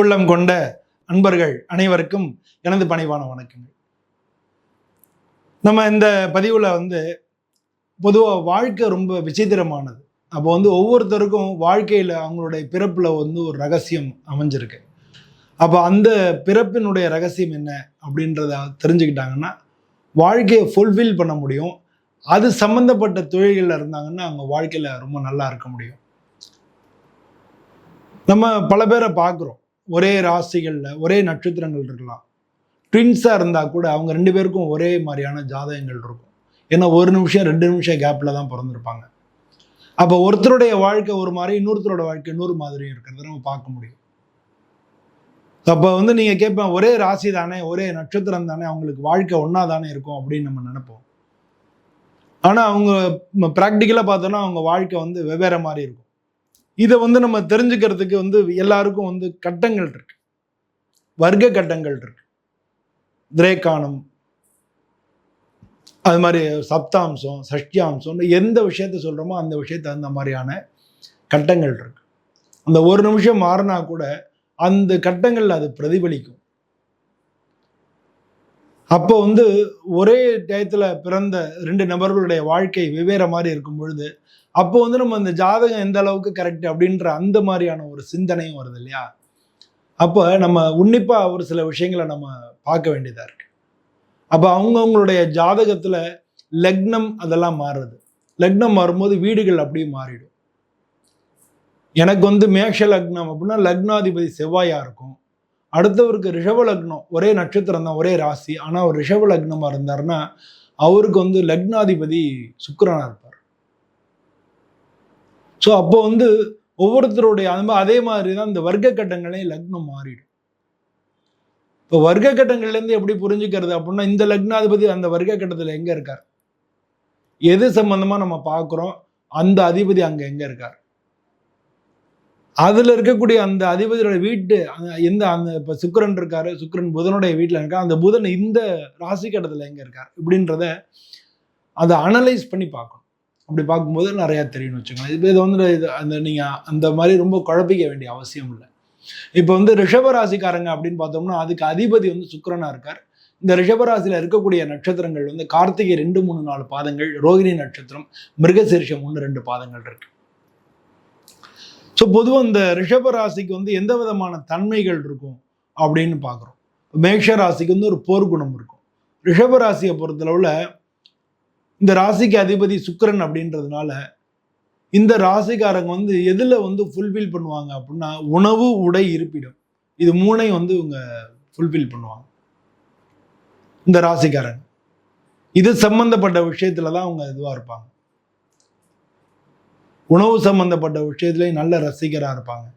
அன்புள்ளம் கொண்ட அன்பர்கள் அனைவருக்கும் எனது பணிவான வணக்கங்கள். நம்ம இந்த பதிவுல பொதுவாக வாழ்க்கை ரொம்ப விசித்திரமானது. அப்போ ஒவ்வொருத்தருக்கும் வாழ்க்கையில அவங்களுடைய பிறப்புல ஒரு ரகசியம் அமைஞ்சிருக்கு. அப்போ அந்த பிறப்பினுடைய ரகசியம் என்ன அப்படின்றத தெரிஞ்சுக்கிட்டாங்கன்னா வாழ்க்கையை ஃபுல்ஃபில் பண்ண முடியும். அது சம்பந்தப்பட்ட தொழில்கள் இருந்தாங்கன்னா அவங்க வாழ்க்கையில ரொம்ப நல்லா இருக்க முடியும். நம்ம பல பேரை பார்க்குறோம். ஒரே ராசிகள்ல ஒரே நட்சத்திரங்கள் இருக்கலாம். ட்வின்ஸா இருந்தா கூட அவங்க 2 பேருக்கும் ஒரே மாதிரியான ஜாதகங்கள் இருக்கும். ஏன்னா 1 நிமிஷம் 2 நிமிஷம் கேப்ல தான் பிறந்திருப்பாங்க. அப்போ ஒருத்தருடைய வாழ்க்கை ஒரு மாதிரி, இன்னொருத்தரோட வாழ்க்கை இன்னொரு மாதிரி இருக்கிறத நம்ம பார்க்க முடியும். அப்போ நீங்க கேட்பேன், ஒரே ராசி தானே, ஒரே நட்சத்திரம் தானே, அவங்களுக்கு வாழ்க்கை ஒன்னா தானே இருக்கும் அப்படின்னு நம்ம நினைப்போம். ஆனா அவங்க பிராக்டிக்கலா பார்த்தோம்னா அவங்க வாழ்க்கை வெவ்வேறு மாதிரி இருக்கும். இதை நம்ம தெரிஞ்சுக்கிறதுக்கு எல்லாருக்கும் கட்டங்கள் இருக்கு, வர்க்க கட்டங்கள் இருக்கு. திரேக்கானம், அது மாதிரி சப்தாம்சம், சஷ்டியாம்சம், எந்த விஷயத்த சொல்றோமோ அந்த விஷயத்த அந்த மாதிரியான கட்டங்கள் இருக்கு. அந்த 1 நிமிஷம் மாறினா கூட அந்த கட்டங்கள்ல அது பிரதிபலிக்கும். அப்போ ஒரே டயத்துல பிறந்த 2 நபர்களுடைய வாழ்க்கை வெவ்வேறு மாதிரி இருக்கும் பொழுது அப்போ நம்ம அந்த ஜாதகம் எந்த அளவுக்கு கரெக்ட் அப்படின்ற அந்த மாதிரியான ஒரு சிந்தனையும் வருது இல்லையா? அப்போ நம்ம உன்னிப்பா ஒரு சில விஷயங்களை நம்ம பார்க்க வேண்டியதா இருக்கு. அப்போ அவங்கவுங்களுடைய ஜாதகத்துல லக்னம் அதெல்லாம் மாறுறது. லக்னம் மாறும்போது வீடுகள் அப்படியே மாறிடும். எனக்கு மேஷ லக்னம் அப்படின்னா லக்னாதிபதி செவ்வாயா இருக்கும். அடுத்தவருக்கு ரிஷப லக்னம், ஒரே நட்சத்திரம் தான், ஒரே ராசி, ஆனா அவர் ரிஷப லக்னமா இருந்தாருன்னா அவருக்கு லக்னாதிபதி சுக்கிரனா இருப்பார். ஸோ அப்போ ஒவ்வொருத்தருடைய அதே மாதிரி தான் இந்த வர்க்க கட்டங்களே லக்னம் மாறிடும். இப்போ வர்க்க கட்டங்கள்லேருந்து எப்படி புரிஞ்சுக்கிறது அப்படின்னா, இந்த லக்னாதிபதி அந்த வர்க்க கட்டத்தில் எங்க இருக்கார், எது சம்பந்தமா நம்ம பார்க்குறோம், அந்த அதிபதி அங்க எங்க இருக்கார், அதுல இருக்கக்கூடிய அந்த அதிபதியோட வீட்டு அந்த இப்போ சுக்கிரன் இருக்காரு, சுக்கிரன் புதனுடைய வீட்டில் இருக்கார், அந்த புதன் இந்த ராசி கட்டத்தில் எங்க இருக்கார் இப்படின்றத அதை அனலைஸ் பண்ணி பார்க்கணும். அப்படி பார்க்கும்போது நிறையா தெரியும்னு வச்சுக்கோங்களேன். இது நீங்க அந்த மாதிரி ரொம்ப குழப்பிக்க வேண்டிய அவசியம் இல்லை. இப்போ ரிஷபராசிக்காரங்க அப்படின்னு பார்த்தோம்னா அதுக்கு அதிபதி சுக்கிரனா இருக்கார். இந்த ரிஷபராசியில இருக்கக்கூடிய நட்சத்திரங்கள் கார்த்திகை 2, 3, 4 பாதங்கள், ரோகிணி நட்சத்திரம், மிருகசீரிஷம் 1, 2 பாதங்கள் இருக்கு. ஸோ பொதுவாக இந்த ரிஷபராசிக்கு எந்த விதமான தன்மைகள் இருக்கும் அப்படின்னு பார்க்குறோம். மேஷ ராசிக்கு ஒரு போர்க்குணம் இருக்கும். ரிஷபராசியை பொறுத்தளவுல இந்த ராசிக்கு அதிபதி சுக்கிரன் அப்படின்றதுனால இந்த ராசிக்காரங்க எதுல ஃபுல்ஃபில் பண்ணுவாங்க அப்படின்னா உணவு, உடை, இருப்பிடம், இது 3ஐயும் இவங்க ஃபுல்ஃபில் பண்ணுவாங்க. இந்த ராசிக்காரங்க இது சம்பந்தப்பட்ட விஷயத்துல தான் அவங்க இதுவா இருப்பாங்க. உணவு சம்பந்தப்பட்ட விஷயத்துலையும் நல்ல ரசிகராக இருப்பாங்க.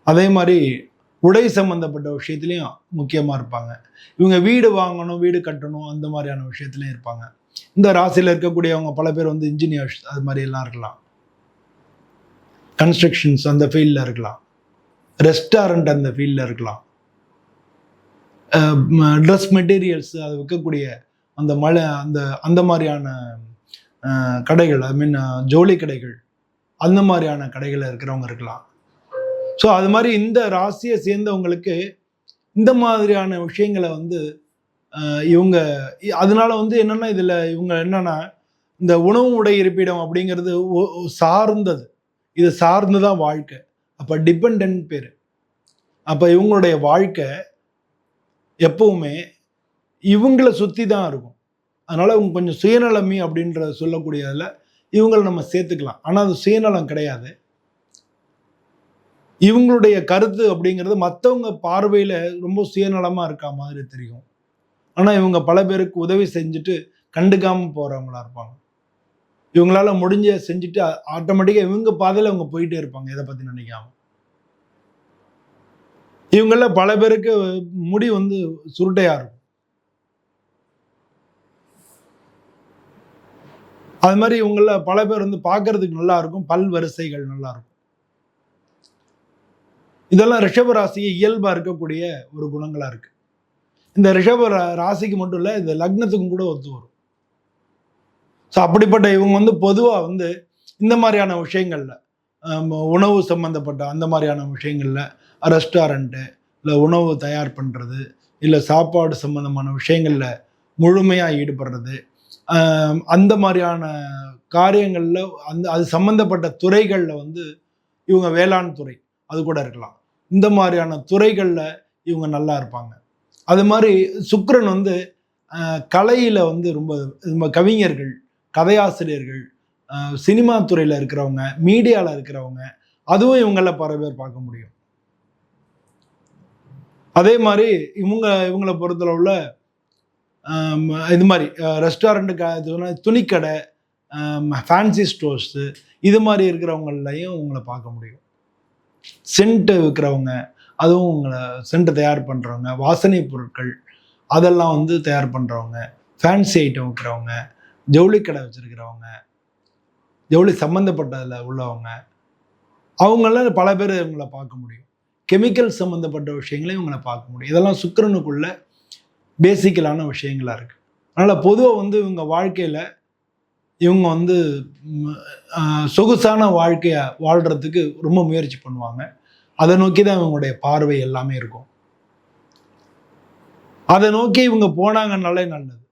அதே மாதிரி உடை சம்பந்தப்பட்ட விஷயத்துலையும் முக்கியமா இருப்பாங்க. இவங்க வீடு வாங்கணும், வீடு கட்டணும், அந்த மாதிரியான விஷயத்துலையும் இருப்பாங்க. இந்த ராசியில இருக்கக்கூடியவங்க பல பேர் இன்ஜினியர்ஸ் அது மாதிரி எல்லாம் இருக்கலாம், கன்ஸ்ட்ரக்ஷன்ஸ் அந்த ஃபீல்டில் இருக்கலாம், ரெஸ்டாரண்ட் அந்த ஃபீல்டில் இருக்கலாம், ட்ரெஸ் மெட்டீரியல்ஸ் அது விற்கக்கூடிய அந்த அந்த மாதிரியான கடைகள், ஜவுளி கடைகள், அந்த மாதிரியான கடைகள் இருக்கிறவங்க இருக்கலாம். ஸோ அது மாதிரி இந்த ராசியை சேர்ந்தவங்களுக்கு இந்த மாதிரியான விஷயங்களை இவங்க அதனால என்னன்னா இதுல இவங்க என்னன்னா இந்த உணவு, உடை, இருப்பிடம் அப்படிங்கிறது சார்ந்தது, இது சார்ந்துதான் வாழ்க்கை. அப்ப டிபெண்டன்ட் பேரு. அப்ப இவங்களுடைய வாழ்க்கை எப்பவுமே இவங்களை சுத்தி தான் இருக்கும். அதனால இவங்க கொஞ்சம் சுயநலமி அப்படின்ற சொல்லக்கூடியதுல இவங்களை நம்ம சேர்த்துக்கலாம். ஆனா அது சுயநலம் கிடையாது. இவங்களுடைய கருத்து அப்படிங்கிறது மற்றவங்க பார்வையில ரொம்ப சுயநலமா இருக்கா மாதிரி தெரியும். ஆனா இவங்க பல பேருக்கு உதவி செஞ்சுட்டு கண்டுக்காம போறவங்களா இருப்பாங்க. இவங்களால முடிஞ்ச செஞ்சுட்டு ஆட்டோமேட்டிக்கா இவங்க பாதையில அவங்க போயிட்டே இருப்பாங்க, இதை பத்தி நினைக்காம. இவங்கள பல பேருக்கு முடி சுருட்டையா இருக்கும். அது மாதிரி இவங்கள பல பேர் பார்க்கறதுக்கு நல்லா இருக்கும், பல் வரிசைகள் நல்லா இருக்கும். இதெல்லாம் ரிஷபராசியை இயல்பா இருக்கக்கூடிய ஒரு குணங்களா இருக்கு. இந்த ரிஷப ராசிக்கு மட்டும் இல்லை, இந்த லக்னத்துக்கும் கூட ஒத்து வரும். ஸோ அப்படிப்பட்ட இவங்க பொதுவாக இந்த மாதிரியான விஷயங்கள்ல உணவு சம்மந்தப்பட்ட அந்த மாதிரியான விஷயங்களில் ரெஸ்டாரண்ட்டு இல்லை உணவு தயார் பண்ணுறது இல்லை சாப்பாடு சம்மந்தமான விஷயங்களில் முழுமையாக ஈடுபடுறது, அந்த மாதிரியான காரியங்களில் அது சம்மந்தப்பட்ட துறைகளில் வந்து இவங்க வேளாண் துறை அது கூட இருக்கலாம். இந்த மாதிரியான துறைகளில் இவங்க நல்லா இருப்பாங்க. அது மாதிரி சுக்கிரன் வந்து கலையில் வந்து ரொம்ப கவிஞர்கள், கதையாசிரியர்கள், சினிமா துறையில் இருக்கிறவங்க, மீடியாவில் இருக்கிறவங்க, அதுவும் இவங்கள பல பேர் பார்க்க முடியும். அதே மாதிரி இவங்களை பொறுத்தளவுல இது மாதிரி ரெஸ்டாரண்ட்டு, துணிக்கடை, ஃபேன்சி ஸ்டோர்ஸு, இது மாதிரி இருக்கிறவங்களையும் உங்களை பார்க்க முடியும். சென்ட்டு விற்கிறவங்க, அதுவும் உங்களை சென்ட்டு தயார் பண்ணுறவங்க, வாசனை பொருட்கள் அதெல்லாம் வந்து தயார் பண்ணுறவங்க, ஃபேன்சி ஐட்டம் விற்கிறவங்க, ஜவுளி கடை வச்சுருக்கிறவங்க, ஜவுளி சம்மந்தப்பட்டதில் உள்ளவங்க, அவங்கள பல பேர் இவங்களை பார்க்க முடியும். கெமிக்கல் சம்மந்தப்பட்ட விஷயங்களையும் இவங்களை பார்க்க முடியும். இதெல்லாம் சுக்கிரனுக்குள்ள பேசிக்கலான விஷயங்களாக இருக்குது. அதனால் பொதுவாக வந்து இவங்க வாழ்க்கையில் இவங்க வந்து சொகுசான வாழ்க்கையை வாழ்கிறதுக்கு ரொம்ப முயற்சி பண்ணுவாங்க. அதை நோக்கி தான் இவங்களுடைய பார்வை எல்லாமே இருக்கும். அதை நோக்கி இவங்க போனாங்கன்னாலே நல்லது.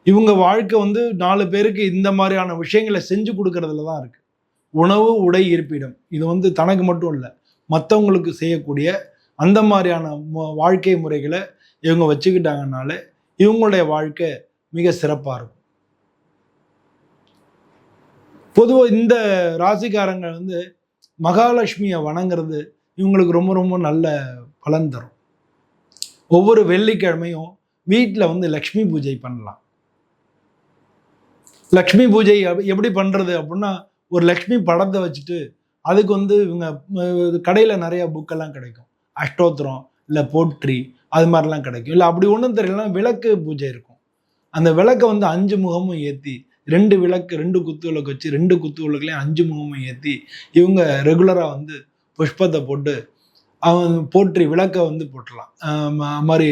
இவங்க வாழ்க்கை வந்து 4 பேருக்கு இந்த மாதிரியான விஷயங்களை செஞ்சு கொடுக்கறதுல தான் இருக்கு. உணவு, உடை, இருப்பிடம், இது வந்து தனக்கு மட்டும் இல்லை, மற்றவங்களுக்கு செய்யக்கூடிய அந்த மாதிரியான வாழ்க்கை முறைகளை இவங்க வச்சுக்கிட்டாங்கனால இவங்களுடைய வாழ்க்கை மிக சிறப்பாக இருக்கும். பொதுவாக இந்த ராசிக்காரங்க வந்து மகாலட்சுமியை வணங்குறது இவங்களுக்கு ரொம்ப ரொம்ப நல்ல பலன் தரும். ஒவ்வொரு வெள்ளிக்கிழமையும் வீட்டில் வந்து லக்ஷ்மி பூஜை பண்ணலாம். லக்ஷ்மி பூஜை எப்படி பண்ணுறது அப்படின்னா, ஒரு லக்ஷ்மி படத்தை வச்சுட்டு அதுக்கு வந்து இவங்க கடையில் நிறைய புக்கெல்லாம் கிடைக்கும். அஷ்டோத்திரம் இல்லை போட்ரி அது மாதிரிலாம் கிடைக்கும். இல்லை அப்படி ஒன்றும் தெரியலனா விளக்கு பூஜை இருக்கும். அந்த விளக்கை வந்து 5 முகமும் ஏற்றி 2 விளக்கு 2 குத்து விளக்கு வச்சு 2 குத்து விளக்குலையும் 5 முகமும் ஏற்றி இவங்க ரெகுலராக வந்து புஷ்பத்தை போட்டு போற்றி விளக்கை வந்து போட்டுடலாம். மாதிரி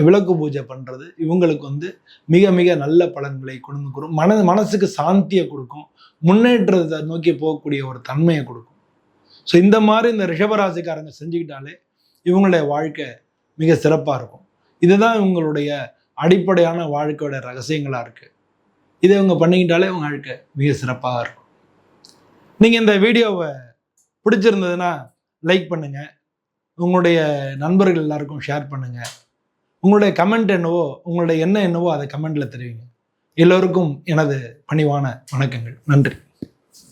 விளக்கு பூஜை பண்ணுறது இவங்களுக்கு வந்து மிக மிக நல்ல பலன்களை கொடுக்கும். மனசுக்கு சாந்தியை கொடுக்கும், முன்னேற்றத்தை நோக்கி போகக்கூடிய ஒரு தன்மையை கொடுக்கும். ஸோ இந்த மாதிரி இந்த ரிஷபராசிக்காரங்க செஞ்சுக்கிட்டாலே இவங்களுடைய வாழ்க்கை மிக சிறப்பாக இருக்கும். இதுதான் இவங்களுடைய அடிப்படையான வாழ்க்கையோட ரகசியங்களாக இருக்குது. இதை இவங்க பண்ணிக்கிட்டாலே இவங்க வாழ்க்கை மிக சிறப்பாக இருக்கும். நீங்கள் இந்த வீடியோவை பிடிச்சிருந்ததுன்னா லைக் பண்ணுங்கள், உங்களுடைய நண்பர்கள் எல்லாருக்கும் ஷேர் பண்ணுங்கள், உங்களுடைய கமெண்ட் என்னவோ, உங்களுடைய எண்ணம் என்னவோ அதை கமெண்ட்டில் தெரிவிங்க. எல்லோருக்கும் எனது பணிவான வணக்கங்கள். நன்றி.